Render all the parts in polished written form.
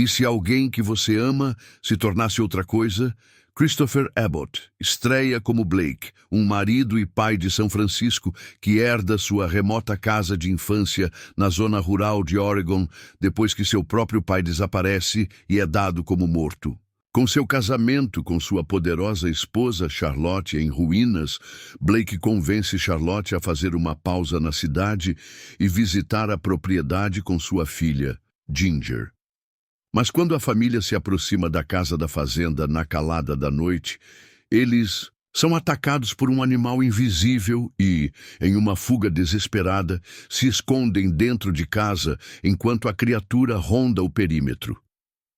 E se alguém que você ama se tornasse outra coisa? Christopher Abbott estreia como Blake, um marido e pai de São Francisco que herda sua remota casa de infância na zona rural de Oregon depois que seu próprio pai desaparece e é dado como morto. Com seu casamento com sua poderosa esposa Charlotte em ruínas, Blake convence Charlotte a fazer uma pausa na cidade e visitar a propriedade com sua filha, Ginger. Mas quando a família se aproxima da casa da fazenda na calada da noite, eles são atacados por um animal invisível e, em uma fuga desesperada, se escondem dentro de casa enquanto a criatura ronda o perímetro.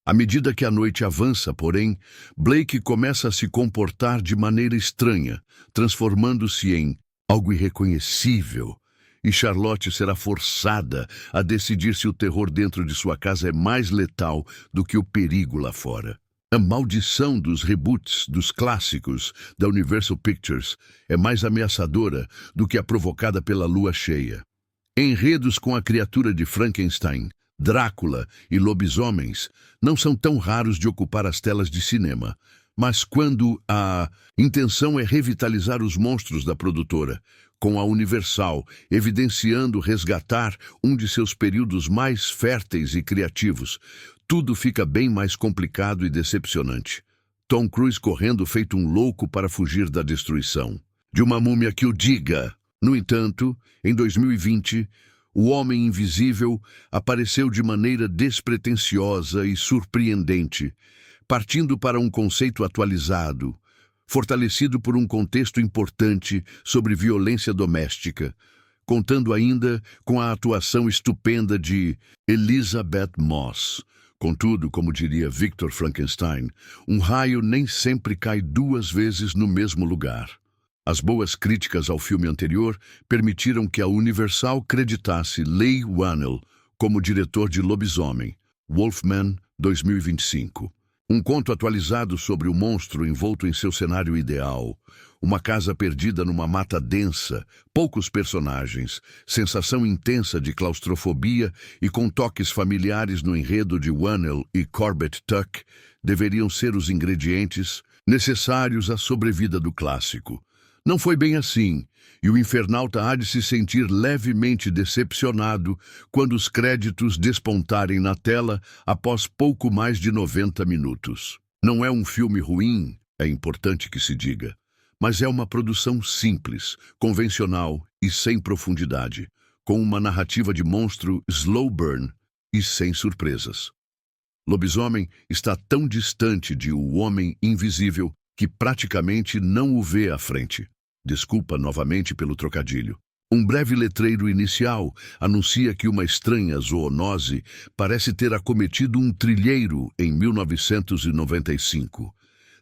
À medida que a noite avança, porém, Blake começa a se comportar de maneira estranha, transformando-se em algo irreconhecível. E Charlotte será forçada a decidir se o terror dentro de sua casa é mais letal do que o perigo lá fora. A maldição dos reboots dos clássicos da Universal Pictures é mais ameaçadora do que a provocada pela lua cheia. Enredos com a criatura de Frankenstein, Drácula e lobisomens não são tão raros de ocupar as telas de cinema, mas quando a intenção é revitalizar os monstros da produtora, com a Universal evidenciando resgatar um de seus períodos mais férteis e criativos, tudo fica bem mais complicado e decepcionante. Tom Cruise correndo feito um louco para fugir da destruição. De uma múmia que o diga. No entanto, em 2020, o Homem Invisível apareceu de maneira despretensiosa e surpreendente, partindo para um conceito atualizado, fortalecido por um contexto importante sobre violência doméstica, contando ainda com a atuação estupenda de Elizabeth Moss. Contudo, como diria Victor Frankenstein, um raio nem sempre cai duas vezes no mesmo lugar. As boas críticas ao filme anterior permitiram que a Universal creditasse Leigh Whannell como diretor de Lobisomem, Wolfman 2025. Um conto atualizado sobre o monstro envolto em seu cenário ideal, uma casa perdida numa mata densa, poucos personagens, sensação intensa de claustrofobia e com toques familiares no enredo de Whannell e Corbett Tuck, deveriam ser os ingredientes necessários à sobrevida do clássico. Não foi bem assim, e o infernauta há de se sentir levemente decepcionado quando os créditos despontarem na tela após pouco mais de 90 minutos. Não é um filme ruim, é importante que se diga, mas é uma produção simples, convencional e sem profundidade, com uma narrativa de monstro slow burn e sem surpresas. Lobisomem está tão distante de O Homem Invisível que praticamente não o vê à frente. Desculpa novamente pelo trocadilho. Um breve letreiro inicial anuncia que uma estranha zoonose parece ter acometido um trilheiro em 1995.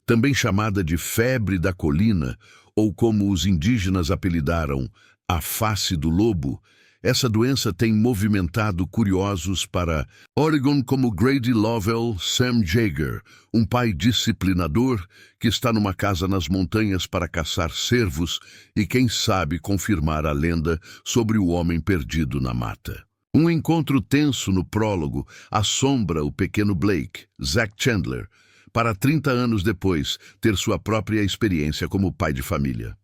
Também chamada de febre da colina, ou como os indígenas apelidaram, a face do lobo, essa doença tem movimentado curiosos para Oregon como Grady Lovell Sam Jaeger, um pai disciplinador que está numa casa nas montanhas para caçar cervos e quem sabe confirmar a lenda sobre o homem perdido na mata. Um encontro tenso no prólogo assombra o pequeno Blake, Zach Chandler, para 30 anos depois ter sua própria experiência como pai de família.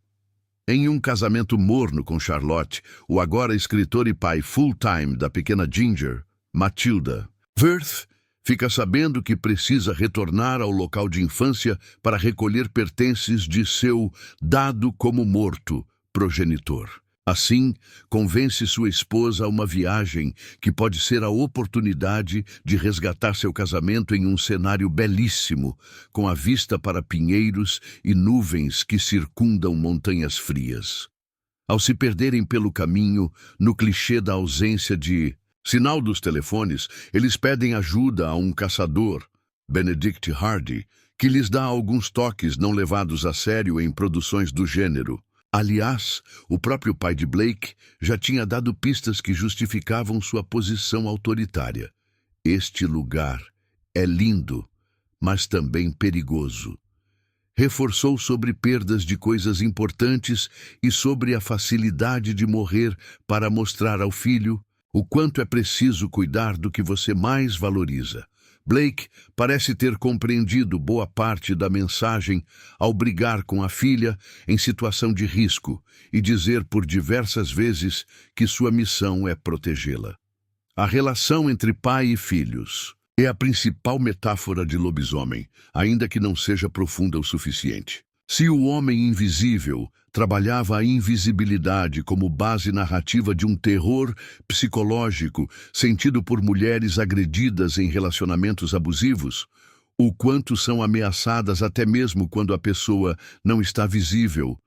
Em um casamento morno com Charlotte, o agora escritor e pai full-time da pequena Ginger, Matilda, Worth fica sabendo que precisa retornar ao local de infância para recolher pertences de seu dado como morto progenitor. Assim, convence sua esposa a uma viagem que pode ser a oportunidade de resgatar seu casamento em um cenário belíssimo, com a vista para pinheiros e nuvens que circundam montanhas frias. Ao se perderem pelo caminho, no clichê da ausência de sinal dos telefones, eles pedem ajuda a um caçador, Benedict Hardy, que lhes dá alguns toques não levados a sério em produções do gênero. Aliás, o próprio pai de Blake já tinha dado pistas que justificavam sua posição autoritária. Este lugar é lindo, mas também perigoso. Reforçou sobre perdas de coisas importantes e sobre a facilidade de morrer para mostrar ao filho o quanto é preciso cuidar do que você mais valoriza, Blake parece ter compreendido boa parte da mensagem ao brigar com a filha em situação de risco e dizer por diversas vezes que sua missão é protegê-la. A relação entre pai e filhos é a principal metáfora de lobisomem, ainda que não seja profunda o suficiente. Se o homem invisível trabalhava a invisibilidade como base narrativa de um terror psicológico sentido por mulheres agredidas em relacionamentos abusivos, o quanto são ameaçadas até mesmo quando a pessoa não está visível.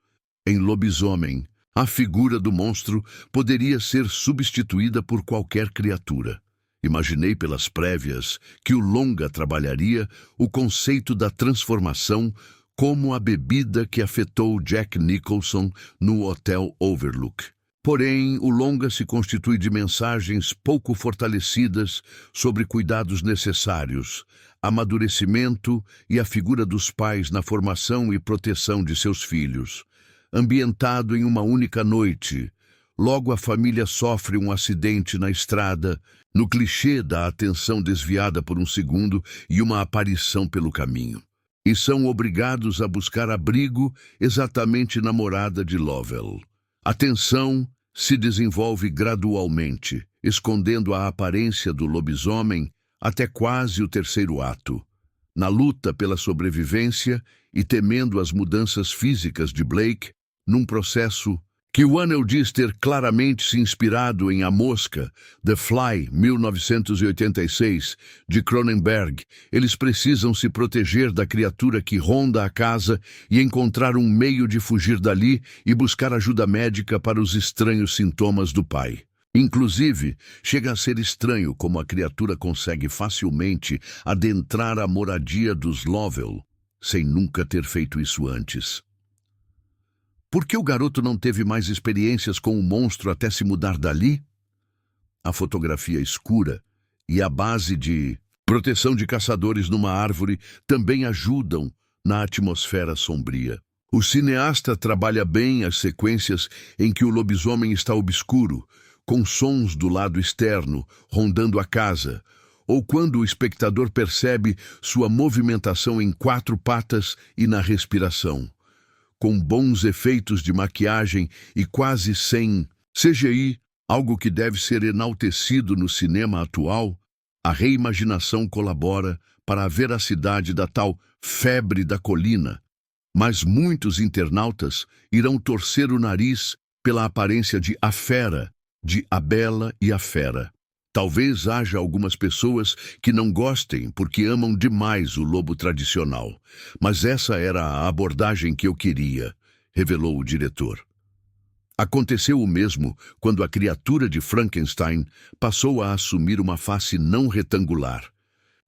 Em Lobisomem, a figura do monstro poderia ser substituída por qualquer criatura. Imaginei pelas prévias que o longa trabalharia o conceito da transformação como a bebida que afetou Jack Nicholson no Hotel Overlook. Porém, o longa se constitui de mensagens pouco fortalecidas sobre cuidados necessários, amadurecimento e a figura dos pais na formação e proteção de seus filhos. Ambientado em uma única noite, logo a família sofre um acidente na estrada, no clichê da atenção desviada por um segundo e uma aparição pelo caminho. E são obrigados a buscar abrigo exatamente na morada de Lovell. A tensão se desenvolve gradualmente, escondendo a aparência do lobisomem até quase o terceiro ato. Na luta pela sobrevivência e temendo as mudanças físicas de Blake, num processo que Whannell diz ter claramente se inspirado em A Mosca, The Fly, 1986, de Cronenberg, eles precisam se proteger da criatura que ronda a casa e encontrar um meio de fugir dali e buscar ajuda médica para os estranhos sintomas do pai. Inclusive, chega a ser estranho como a criatura consegue facilmente adentrar a moradia dos Lovell, sem nunca ter feito isso antes. Por que o garoto não teve mais experiências com o monstro até se mudar dali? A fotografia escura e a base de proteção de caçadores numa árvore também ajudam na atmosfera sombria. O cineasta trabalha bem as sequências em que o lobisomem está obscuro, com sons do lado externo, rondando a casa, ou quando o espectador percebe sua movimentação em quatro patas e na respiração. Com bons efeitos de maquiagem e quase sem CGI, algo que deve ser enaltecido no cinema atual, a reimaginação colabora para a veracidade da tal febre da colina. Mas muitos internautas irão torcer o nariz pela aparência de A Fera, de A Bela e a Fera. Talvez haja algumas pessoas que não gostem porque amam demais o lobo tradicional, mas essa era a abordagem que eu queria, revelou o diretor. Aconteceu o mesmo quando a criatura de Frankenstein passou a assumir uma face não retangular,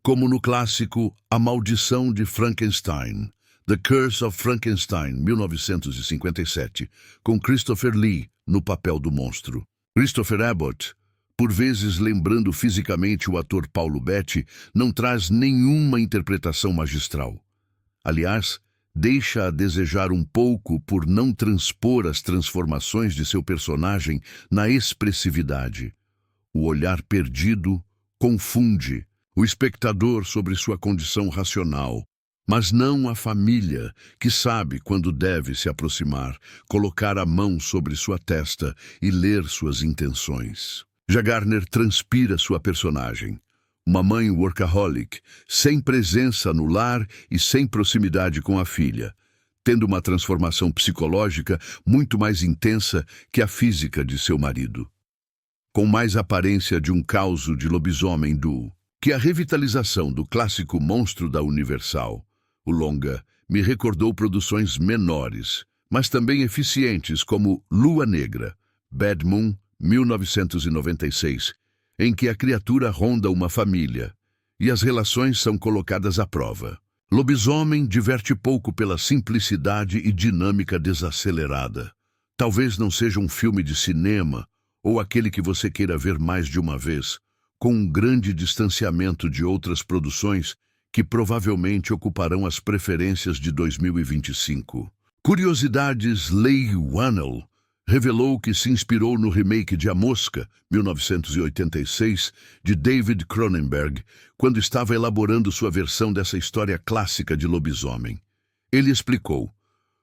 como no clássico A Maldição de Frankenstein, The Curse of Frankenstein, 1957, com Christopher Lee no papel do monstro. Christopher Abbott, por vezes lembrando fisicamente o ator Paulo Betti, não traz nenhuma interpretação magistral. Aliás, deixa a desejar um pouco por não transpor as transformações de seu personagem na expressividade. O olhar perdido confunde o espectador sobre sua condição racional, mas não a família, que sabe quando deve se aproximar, colocar a mão sobre sua testa e ler suas intenções. Garner transpira sua personagem, uma mãe workaholic, sem presença no lar e sem proximidade com a filha, tendo uma transformação psicológica muito mais intensa que a física de seu marido. Com mais aparência de um causo de lobisomem que a revitalização do clássico monstro da Universal, o longa me recordou produções menores, mas também eficientes como Lua Negra, Bad Moon, 1996, em que a criatura ronda uma família e as relações são colocadas à prova. Lobisomem diverte pouco pela simplicidade e dinâmica desacelerada. Talvez não seja um filme de cinema ou aquele que você queira ver mais de uma vez, com um grande distanciamento de outras produções que provavelmente ocuparão as preferências de 2025. Curiosidades Leigh Whannell revelou que se inspirou no remake de A Mosca, 1986, de David Cronenberg, quando estava elaborando sua versão dessa história clássica de lobisomem. Ele explicou: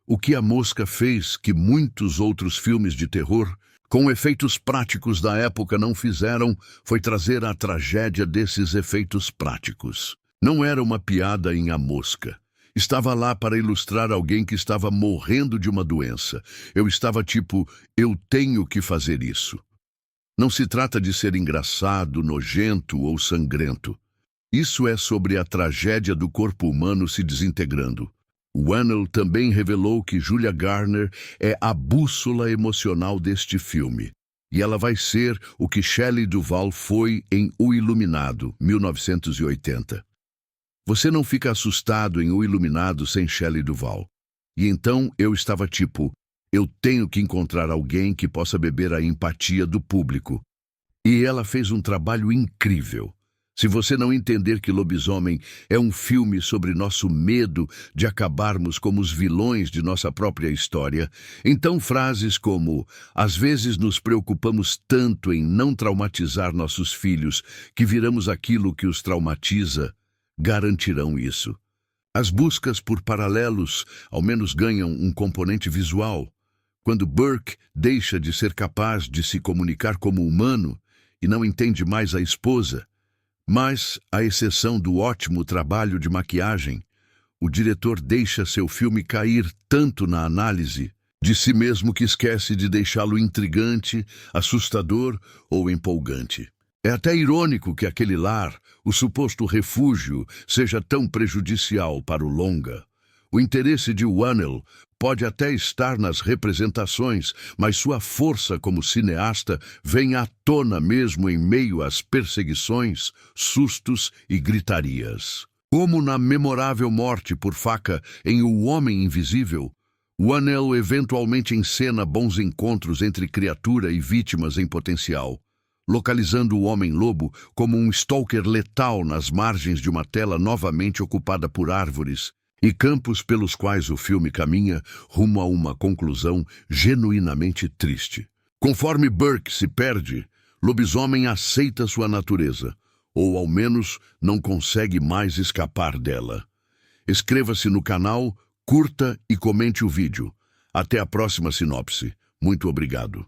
o que A Mosca fez que muitos outros filmes de terror, com efeitos práticos da época, não fizeram, foi trazer a tragédia desses efeitos práticos. Não era uma piada em A Mosca. Estava lá para ilustrar alguém que estava morrendo de uma doença. Eu estava tipo, eu tenho que fazer isso. Não se trata de ser engraçado, nojento ou sangrento. Isso é sobre a tragédia do corpo humano se desintegrando. Whannell também revelou que Julia Garner é a bússola emocional deste filme. E ela vai ser o que Shelley Duvall foi em O Iluminado, 1980. Você não fica assustado em O Iluminado sem Shelley Duvall. E então eu estava tipo, eu tenho que encontrar alguém que possa beber a empatia do público. E ela fez um trabalho incrível. Se você não entender que Lobisomem é um filme sobre nosso medo de acabarmos como os vilões de nossa própria história, então frases como às vezes nos preocupamos tanto em não traumatizar nossos filhos que viramos aquilo que os traumatiza, garantirão isso. As buscas por paralelos ao menos ganham um componente visual. Quando Burke deixa de ser capaz de se comunicar como humano e não entende mais a esposa, mas, à exceção do ótimo trabalho de maquiagem, o diretor deixa seu filme cair tanto na análise de si mesmo que esquece de deixá-lo intrigante, assustador ou empolgante. É até irônico que aquele lar, o suposto refúgio, seja tão prejudicial para o longa. O interesse de Whannell pode até estar nas representações, mas sua força como cineasta vem à tona mesmo em meio às perseguições, sustos e gritarias. Como na memorável morte por faca em O Homem Invisível, Whannell eventualmente encena bons encontros entre criatura e vítimas em potencial, localizando o Homem-Lobo como um stalker letal nas margens de uma tela novamente ocupada por árvores e campos pelos quais o filme caminha rumo a uma conclusão genuinamente triste. Conforme Burke se perde, Lobisomem aceita sua natureza, ou ao menos não consegue mais escapar dela. Inscreva-se no canal, curta e comente o vídeo. Até a próxima sinopse. Muito obrigado.